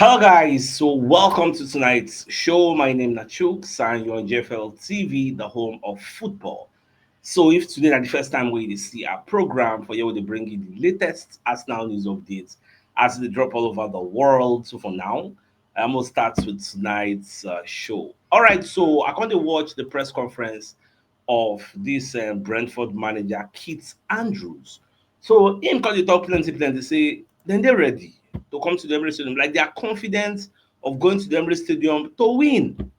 Hello guys, so welcome to tonight's show. My name is CHUKS and you're on JFL TV, the home of football. So if today is the first time we see our program for you, we bring you the latest Arsenal news updates as they drop all over the world. So for now, I'm gonna start with tonight's show. All right, so I can't watch the press conference of this Brentford manager Keith Andrews. So him call the talk plenty, say then they're ready to come to the Emirates Stadium. Like they are confident of going to the Emirates Stadium to win.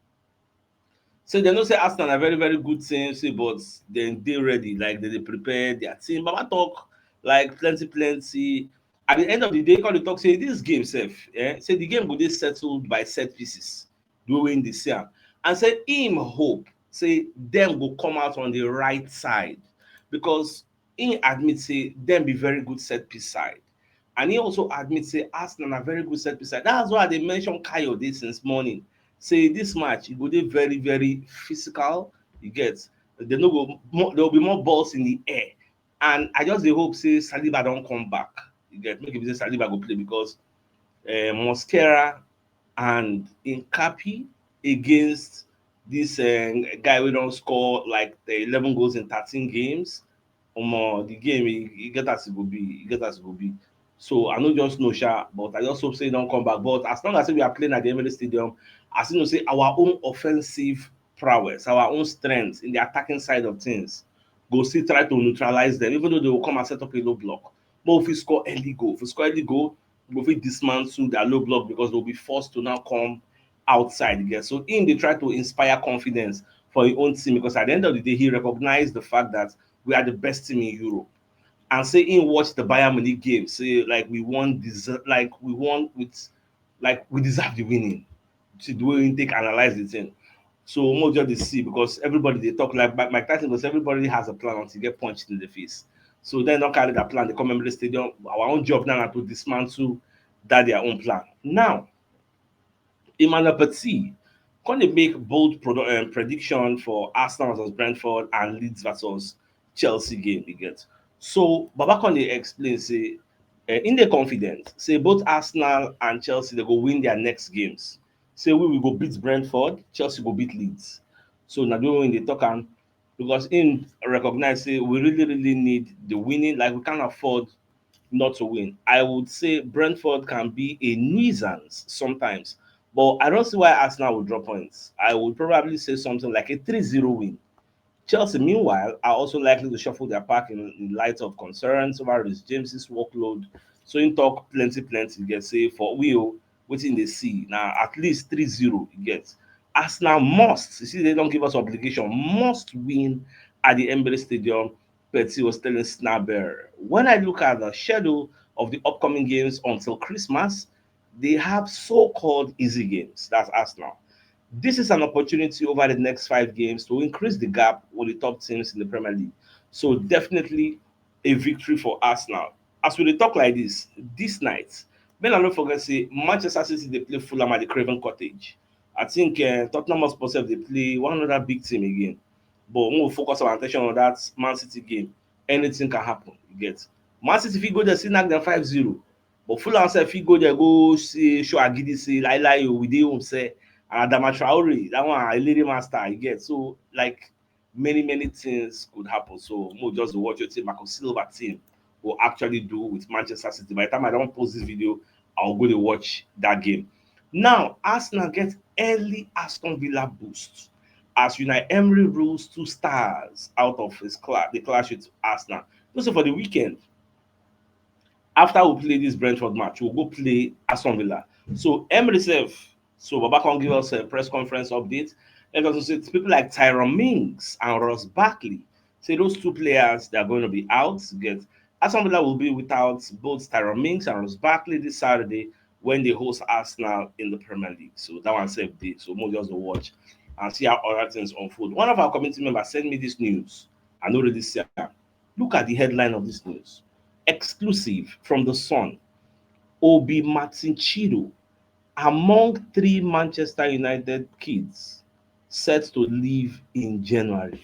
So they know say Arsenal are very good team, say, but then they ready, like they prepare their team. Baba talk like plenty. At the end of the day, call the talk say this game safe. Say the game will be settled by set pieces during the season. And say him hope say them will come out on the right side because he admit say them be very good set piece side. And he also admits say Arsenal are very good set piece side. That's why they mention Kayode since morning. Say this match e go dey very physical. You get they no go more, there will be more balls in the air. And I just dey hope say Saliba don come back. You get make e be say Saliba go play because Mosquera and Nkapi against this guy wey don score like 11 goals in 13 games. The game e get as e go be, e get as e go be. So I no just know sha, but I just hope say e don come back. But as long as say we are playing at the Emirates Stadium, as you know say our own offensive prowess, our own strength in the attacking side of things go still try to neutralize them, even though they will come and set up a low block. But if we score early goal, if we score early goal, we go fit dismantle their low block because they'll be forced to now come outside again. So him dey try to inspire confidence for his own team because at the end of the day, he recognized the fact that we are the best team in Europe. And say him watch the Bayern Munich game, say like we won like we won with like we deserve the winning. See the way him take analyze the thing. So more just dey see because everybody dey talk like Mike Tyson goes, everybody has a plan until you get punched in the face. So then don't carry that plan, they come Emirates Stadium. Our own job now na to dismantle that their own plan. Now, Emmanuel Petit come dey make bold prediction for Arsenal versus Brentford and Leeds versus Chelsea game e get. So Baba come dey explain say im dey confident say both Arsenal and Chelsea dey go win their next games. Say we go beat Brentford, Chelsea go beat Leeds. So na the way im dey talk am because im recognize say we really need the winning, like we can't afford not to win. I would say Brentford can be a nuisance sometimes, but I don't see why Arsenal would drop points. I would probably say something like a 3-0 win. Chelsea, meanwhile, are also likely to shuffle their pack in light of concerns over Reece James's workload. So in talk plenty, you get say for Will, waiting they see. Now at least 3-0, you get. Arsenal must, you see, they don't give us obligation, must win at the Emirates Stadium. Petty was telling Snabber. When I look at the schedule of the upcoming games until Christmas, they have so-called easy games. That's Arsenal. This is an opportunity over the next 5 games to increase the gap with the top teams in the Premier League. So definitely a victory for Arsenal. As we dey talk like this night, make I no forget say Manchester City dey play Fulham at the Craven Cottage. I think Tottenham Hotspur sef dey play one other big team again. But we will focus our attention on that Man City game. Anything can happen. You get Man City fit go there still knack dem 5-0. But Fulham sef fit go there go see show agidi say lai o we dey home sef. And Adama Traore, that one a lady master, you get. So like many things could happen. So more just watch your team, Marco Silva team will actually do with Manchester City. By the time I don't post this video, I'll go to watch that game. Now, Arsenal get early Aston Villa boost as Unai Emery rules 2 stars out of the clash with Arsenal. Also for the weekend, after we play this Brentford match, we'll go play Aston Villa. So Emery self, so Baba can give us a press conference update. Let us say people like Tyrone Mings and Ross Barkley. Say those two players they are going to be out. Get Aston Villa will be without both Tyrone Mings and Ross Barkley this Saturday when they host Arsenal in the Premier League. So that one safe day. So more just to watch and see how other things unfold. One of our community members sent me this news. I know this year. Look at the headline of this news. Exclusive from the Sun. Obi Martin Chido among 3 Manchester United kids set to leave in January.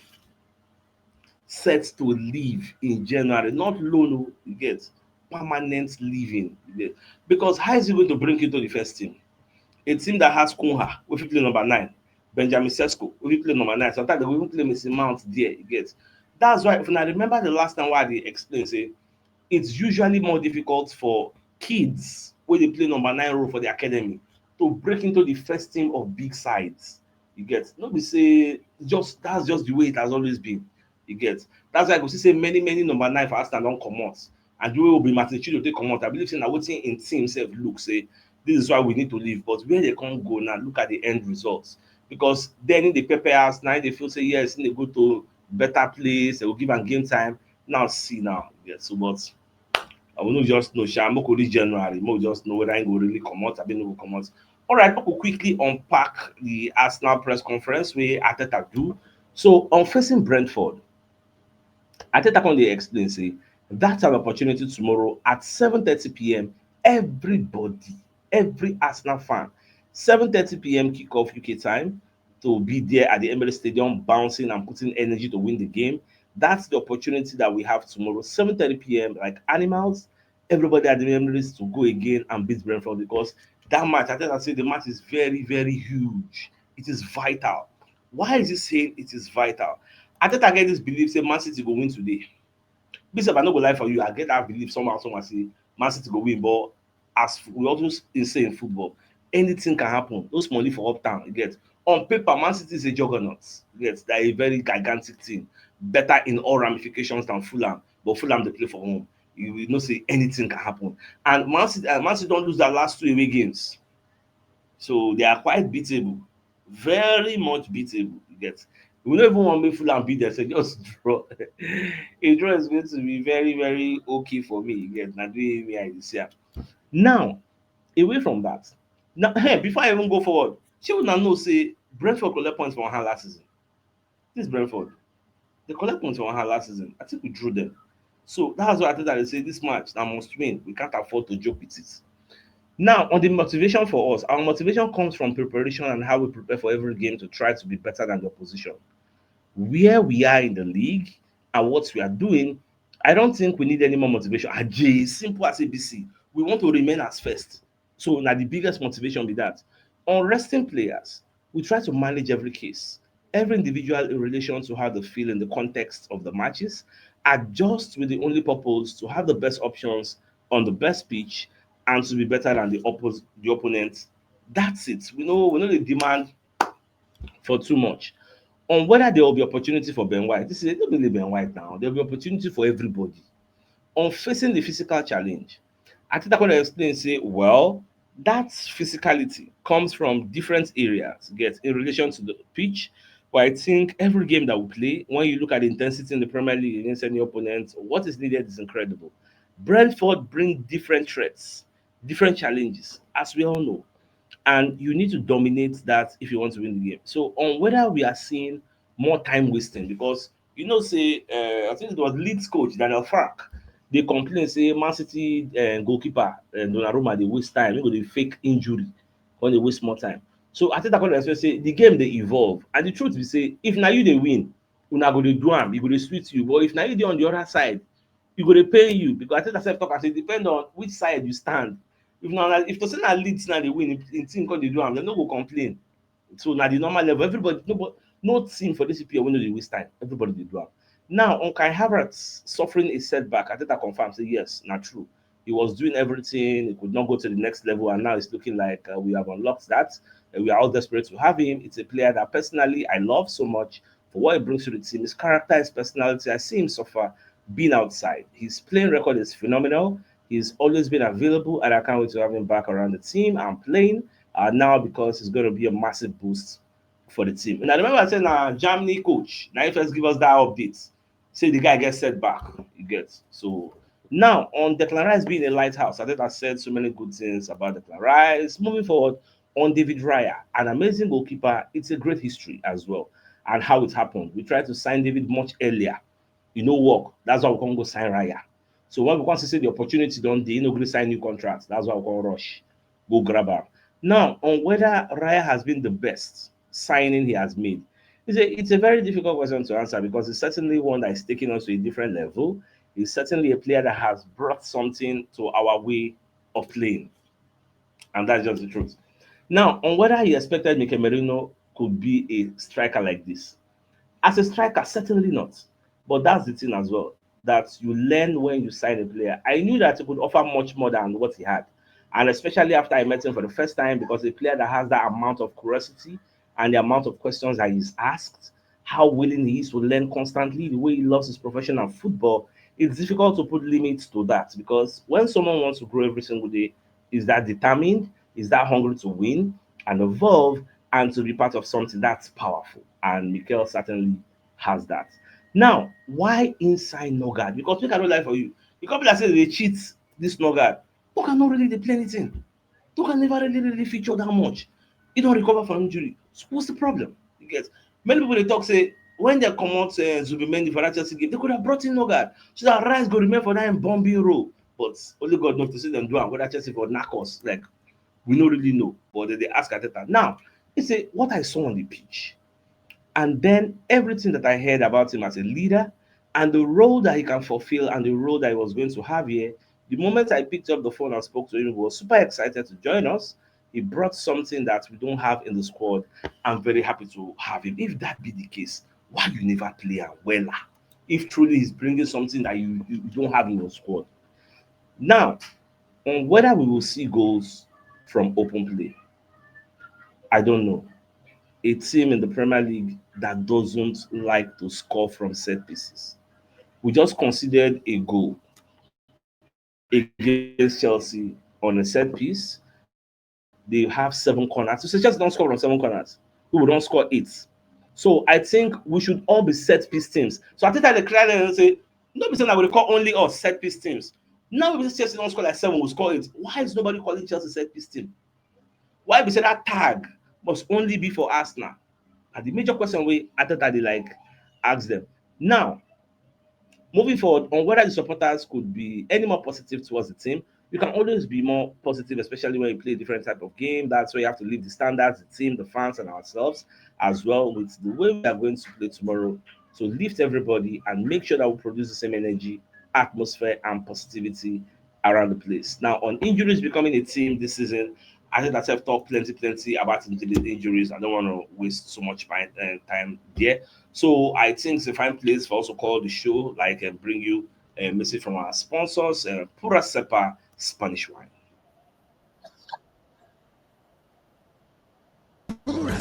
Set to leave in January, not loan, you get permanent leaving. You get. Because how is he going to bring you to the first team? A team that has Kunha, we fit play number 9, Benjamin Sesko, we fit play number 9. Sometimes they will even play Mason Mount there, you get. That's why if I remember the last time why they explain say it's usually more difficult for kids wey dey play number 9 role for the academy to break into the first team of big sides. You get, no be say just that's just the way it has always been. You get, that's why I go see say many number 9 for Arsenal don comot, and the way Obi Martin Chido take comot, I believe say na wetin im team sef look say this is why we need to leave. But where they come go now, look at the end results, because then in the pepper house now they feel say yes, they go to better place, they will give am game time. Now see now, yes. So but I will not just know sha make we reach January, make we just know whether im go really comot abi no go comot. Alright, make we quickly unpack the Arsenal press conference wey Arteta do. So on facing Brentford, Arteta come dey explain say that's an opportunity tomorrow at 7:30 p.m. Everybody, every Arsenal fan, 7:30 p.m. kickoff UK time, to be there at the Emirates Stadium, bouncing and putting energy to win the game. That's the opportunity that we have tomorrow, 7:30 p.m. Like animals, everybody at the Emirates to go again and beat Brentford, because that match, I say the match is very huge. It is vital. Why is he saying it is vital? Arteta get this belief say Man City go win today. Me sef I no go lie for you, I get that belief somehow say Man City go win, but as we always say in football, anything can happen. Those money for uptown, you get. On paper, Man City is a juggernaut. You get, they're a very gigantic team, better in all ramifications than Fulham, but Fulham dey play for home. You know say anything can happen. And Man City don lose their last 2 away games. So they are quite beatable, very much beatable. You get, we don't even want me Fulham beat them, so just draw. A draw is going to be very okay for me. You get, na doing me I this year. Now, away from that, now hey, before I even go forward, shey una know say Brentford collect points for hand last season. This Brentford, they collect points for hand last season. I think we drew them. So that's why I think that they say this match now must win. We can't afford to joke with it. Now, on the motivation for us, our motivation comes from preparation and how we prepare for every game to try to be better than the opposition. Where we are in the league and what we are doing, I don't think we need any more motivation. Ajay, simple as ABC. We want to remain as first. So now the biggest motivation be that. On resting players, we try to manage every case, every individual in relation to how they feel in the context of the matches, adjust with the only purpose to have the best options on the best pitch and to be better than the opponent. That's it. We know the demand for too much. On whether there will be opportunity for Ben White, this is not only Ben White now, there will be opportunity for everybody. On facing the physical challenge, Ateta going to explain say, well, that physicality comes from different areas, get in relation to the pitch. But I think every game that we play, when you look at the intensity in the Premier League against any opponent, what is needed is incredible. Brentford bring different threats, different challenges, as we all know, and you need to dominate that if you want to win the game. So on whether we are seeing more time wasting, because say I think it was Leeds coach Daniel Fark, they complain say Man City goalkeeper Donnarumma dey waste time, he go dey fake injury when dey waste more time. So I think that kind of expect say the game dey evolve, and the truth be say if na you dey win, una go dey do am, e go dey sweet you, but if na you dey on the other side, e go dey pain you, because I think sef talk am say depend on which side you stand. If to say na Leeds na dey win, im team come dey do am, dem no go complain. So na the normal level, everybody, no team for this EPL wey no dey waste time, everybody dey do am. Now on Kai Havertz suffering a setback, Arteta confirm say yes, na true. He was doing everything, he could not go to the next level, and now it's looking like we have unlocked that. We are all desperate to have him. It's a player that personally I love so much for what he brings to the team. His character, his personality, I see him suffer being outside. His playing record is phenomenal. He's always been available, and I can't wait to have him back around the team and playing now, because it's going to be a massive boost for the team. And I remember I said, Germany coach, now he first give us that update. Say the guy gets set back. You get. So now on Declan Rice being a lighthouse, I think I said so many good things about Declan Rice. Moving forward, on David Raya, an amazing goalkeeper, it's a great history as well, and how it happened. We tried to sign David much earlier. Work. That's why we can't go sign Raya. So when we want to say the opportunity don't they no go sign new contracts. That's why we can rush, go grab her. Now, on whether Raya has been the best signing he has made, it's a very difficult question to answer, because it's certainly one that is taking us to a different level. He's certainly a player that has brought something to our way of playing, and that's just the truth. Now, on whether he expected Mikel Merino could be a striker like this. As a striker, certainly not. But that's the thing as well, that you learn when you sign a player. I knew that he could offer much more than what he had. And especially after I met him for the first time, because a player that has that amount of curiosity and the amount of questions that he's asked, how willing he is to learn constantly, the way he loves his profession and football, it's difficult to put limits to that because when someone wants to grow every single day, is that determined, is that hungry to win and evolve and to be part of something that's powerful. And Mikel certainly has that. Now, why inside Nogard? Because we cannot lie for you. The couple that say they cheat this Nogard, who cannot really dey play anything. Who can never really feature that much. He don't recover from injury. So what's the problem? You get many people they talk say when they comot Zubimendi for that Chelsea game, they could have brought in Nogard so that Rice go remain for that bombing role. But only God knows to see them do am whether Chelsea for knack us. Like we don't really know. But they ask Ateta. Now, he say what I saw on the pitch and then everything that I heard about him as a leader and the role that he can fulfill and the role that he was going to have here, the moment I picked up the phone and spoke to him, he was super excited to join us. He brought something that we don't have in the squad. I'm very happy to have him. If that be the case, why you never play am wella? If truly he's bringing something that you don't have in your squad. Now, on whether we will see goals from open play, I don't know. A team in the Premier League that doesn't like to score from set pieces. We just considered a goal against Chelsea on a set piece. They have 7 corners. So Chelsea don't score from 7 corners. We will don't score 8. So I think we should all be set piece teams. So I think that the cry and say, no be saying that we call only us set piece teams. Now if Chelsea don't score like 7, we'll score 8. Why is nobody calling Chelsea set piece team? Why be say that tag must only be for Arsenal? And the major question we Ateta dey like ask them. Now, moving forward on whether the supporters could be any more positive towards the team, you can always be more positive, especially when you play a different type of game. That's where you have to leave the standards, the team, the fans, and ourselves as well with the way we are going to play tomorrow to lift everybody and make sure that we produce the same energy, atmosphere, and positivity around the place. Now, on injuries becoming a team this season, I think that I've talked plenty about injuries. I don't want to waste so much time there. So I think it's a fine place for us to call the show, like bring you a message from our sponsors, Pura Cepa Spanish Wine. Pura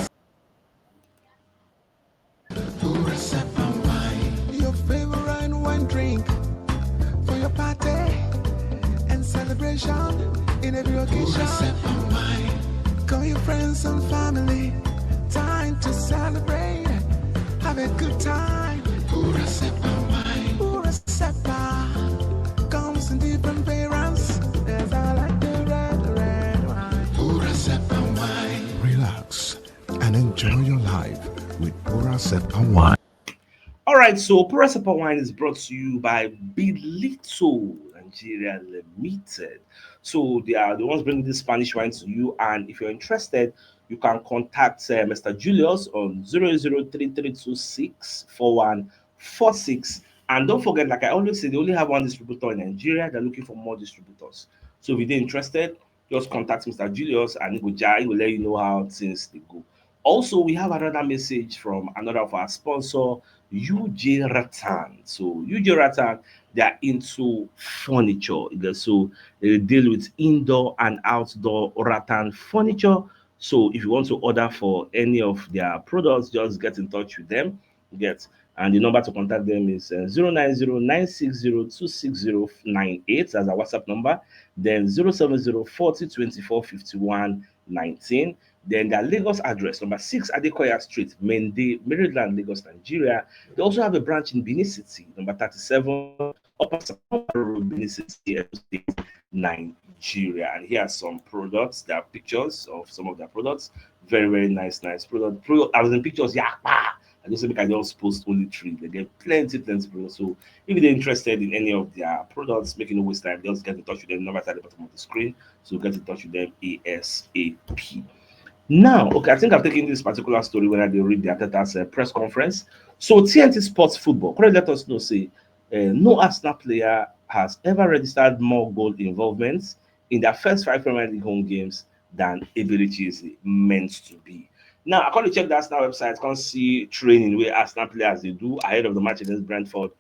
Cepa Wine, your favorite wine drink for your party and celebration in every occasion. Pura Cepa Wine, call your friends and family, time to celebrate. Have a good time. Pura Cepa wine. Pura Cepa comes in different variants. There's I like the red wine. Pura Cepa wine. Relax and enjoy your life with Pura Cepa wine. All right, so Pura Cepa Wine is brought to you by Bilito Nigeria Limited. So they are the ones bringing this Spanish wine to you, and if you're interested, you can contact Mr. Julius on 00333264146. And don't forget, like I always say, they only have one distributor in Nigeria. They're looking for more distributors. So if you're interested, just contact Mr. Julius and he will let you know how things they go. Also, we have another message from another of our sponsor, UJ Ratan. So UJ Ratan, they are into furniture. So they deal with indoor and outdoor rattan furniture. So if you want to order for any of their products, just get in touch with them. Get and the number to contact them is 09096026098. That's our WhatsApp number. Then 07040245119. Then their Lagos address, number 6 Adekoya Street, Mende, Maryland, Lagos, Nigeria. They also have a branch in Benin City, number 37, Upper Sapoma Road, Benin City, State, Nigeria. And here are some products. There are pictures of some of their products. Very nice product. I was in pictures, yeah. I just make I just post only 3. They get plenty products. So if you're interested in any of their products, making no waste time, just get in touch with them. Number at the bottom of the screen. So get in touch with them ASAP. Now, okay, I think I've taken this particular story when I did read the Ateta's press conference. So TNT Sports Football, could let us know, say, no Arsenal player has ever registered more goal involvements in their first 5 Premier League home games than Eberichi is meant to be. Now, I to check the Arsenal website, can't see training where Arsenal players they do ahead of the match against Brentford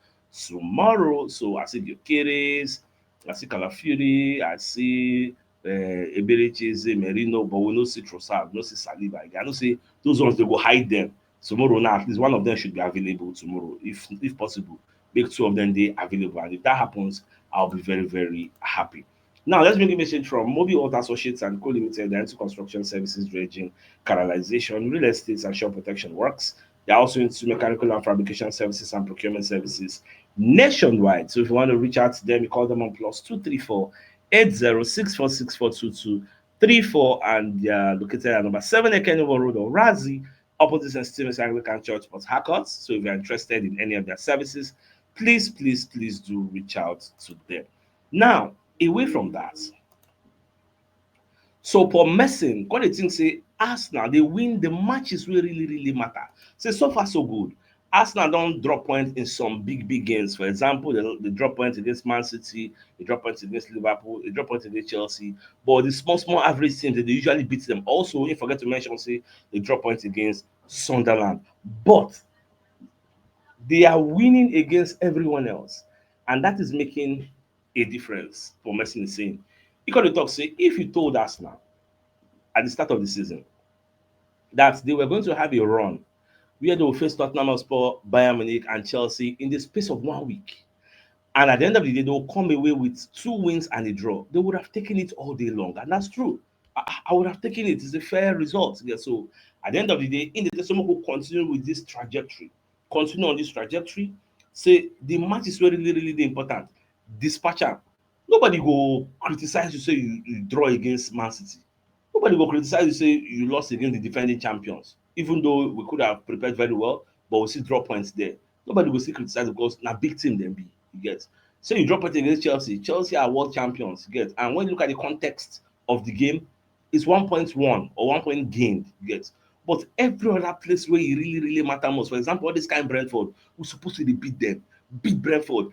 tomorrow. So I see Gyökeres, I see Calafiori, I see Eberichi, Merino, but we no see Trossard, no see Saliba. I don't see those ones they go hide them tomorrow. Now at least one of them should be available tomorrow, if possible. Make two of them they available, and if that happens, I'll be very very happy. Now let's bring a message from Mobile Auto Associates and Co Limited. They're into construction services, dredging, canalization, real estate, and shore protection works. They're also into mechanical and fabrication services and procurement services nationwide. So if you want to reach out to them, you call them on +234 8064642234, and they are located at number 7 Ekenovo Road or Razi, opposite St. Stephen's Anglican Church, Port Harcourt. So if you're interested in any of their services, please do reach out to them. Now, away from that, so for Messin, what they think say Arsenal they win the matches wey really matter. Say so far so good. Arsenal don't drop points in some big games. For example, they drop points against Man City, they drop points against Liverpool, they drop points against Chelsea. But the small average teams they usually beat them. Also, you forget to mention say they drop points against Sunderland. But they are winning against everyone else, and that is making a difference for Messi is saying. He got to talk say if you told us now at the start of the season that they were going to have a run where they will face Tottenham Hotspur, Bayern Munich, and Chelsea in the space of 1 week, and at the end of the day, they will come away with 2 wins and a draw. They would have taken it all day long, and that's true. I would have taken it. It's a fair result. Yeah, so at the end of the day, in the someone who continue with this trajectory, continue on this trajectory, say the match is really important. Dispatch am. Nobody go criticize you say you draw against Man City. Nobody go criticize you say you lost against the defending champions, even though we could have prepared very well, but we still drop points there. Nobody will still criticize because na big team dem be, you get. Say you drop points against Chelsea, Chelsea are world champions, you get. And when you look at the context of the game, it's 1 point won or 1 point gained, you get. But every other place where e really matter most, for example, all this kind Brentford, we suppose to dey beat dem, beat Brentford.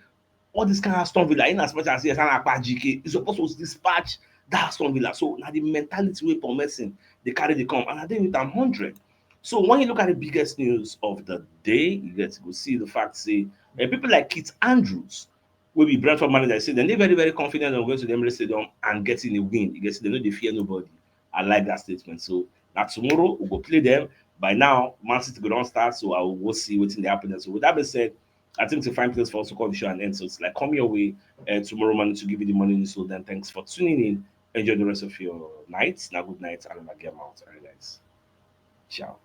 All this kind of Aston Villa, in as much as yes, Anakpa GK, is supposed to dispatch that Aston Villa. So now the mentality wey Paul Merson they carry the come, and I think with am 100. So when you look at the biggest news of the day, you get to go see the fact say people like Keith Andrews, will be Brentford manager, say then they very confident of going to the Emirates Stadium and getting a win. You get they know they fear nobody. I like that statement. So now tomorrow we'll go play them. By now, Man City go don start, so I will go see what's in the happen. So with that being said, I think to find place for us to call the show and end. So it's like come your way tomorrow morning to give you the money. So then thanks for tuning in. Enjoy the rest of your night. Now good night and I'll get out. All right, guys. Ciao.